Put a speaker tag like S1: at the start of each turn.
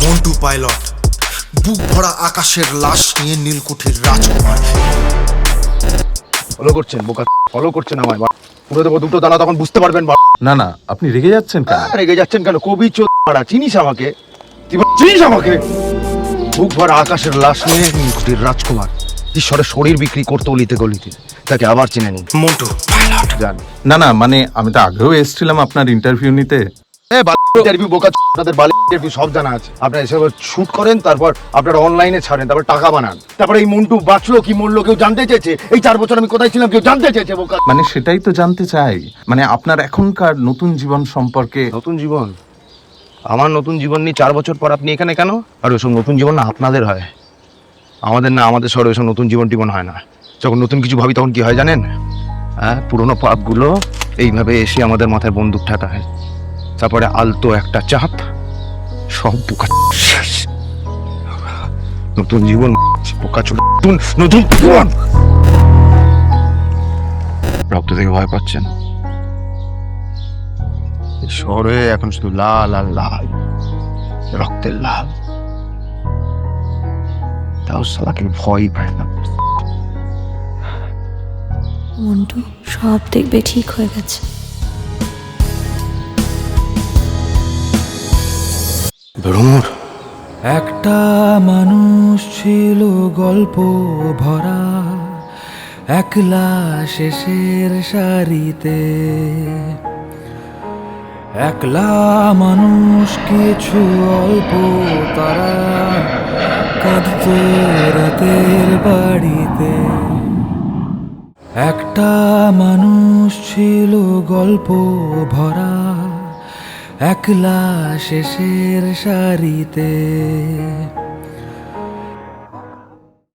S1: Montu pilot, বুক ভরা আকাশের লাশ নিয়ে নীলকুঠির রাজকুমার।
S2: ফলো করছেন বোকা, ফলো করছেন আমায়। পুরো দেবো দুটো দানা, তখন বুঝতে পারবেন।
S3: না না, আপনি রেগে যাচ্ছেন কেন?
S2: রেগে যাচ্ছেন কেন? কবি চোরা, চিনিস আমাকে? চিনিস আমাকে? বুক ভরা আকাশের লাশ নিয়ে নীলকুঠির রাজকুমার ঈশ্বরের শরীর বিক্রি করতে অলিতে গলিতে, তাকে আবার চিনে নিন।
S1: মন্টু পাইলট।
S2: জান
S3: না না, মানে আমি তো আগেও এসেছিলাম আপনার ইন্টারভিউ নিতে।
S2: ইন্টারভিউ বোকা, আপনাদের বালি ইন্টারভিউ সব জানা আছে। আপনারা এসব শুট করেন, তারপর আপনারা অনলাইনে ছাড়েন, তারপর টাকা বানান। তারপরে এই মন্টু বাঁচলো কি মরলো কেউ জানতে চেয়েছে? এই 4 বছর আমি কোথায় ছিলাম কেউ জানতে চেয়েছে বোকা।
S3: মানে সেটাই তো জানতে চাই, মানে আপনার এখনকার নতুন জীবন সম্পর্কে।
S2: নতুন জীবন? আমার নতুন জীবন নিয়ে 4 বছর পর আপনি এখানে কেন? আর ওইসব নতুন জীবন না আপনাদের হয়, আমাদের না। আমাদের শহরে ওইসব নতুন জীবন হয় না। যখন নতুন কিছু ভাবি তখন কি হয় জানেন? হ্যাঁ, পুরোনো পাপগুলো এইভাবে এসে আমাদের মাথায় বন্দুক ঠাকায়, তারপরে আলতো একটা চাপ, সব বোকা শেষ। নতুন জীবন বোকা চলে, নতুন জীবন। রক্ত থেকে ভয় পাচ্ছেন? এই শহরে এখন শুধু লাল আর লাল, রক্তের লাল। তাও শালাকে ভয় পায় না।
S4: মন্টু, সব দেখবে ঠিক হয়ে গেছে।
S2: ভ্রমর।
S5: একটা মানুষ ছিল গল্প ভরা, একলা শেষের সারিতে। একলা মানুষ কিছু অল্প তারা কাঁদতো রাতের বাড়িতে। একটা মানুষ ছিল গল্প ভরা, একলা শেষের সারিতে।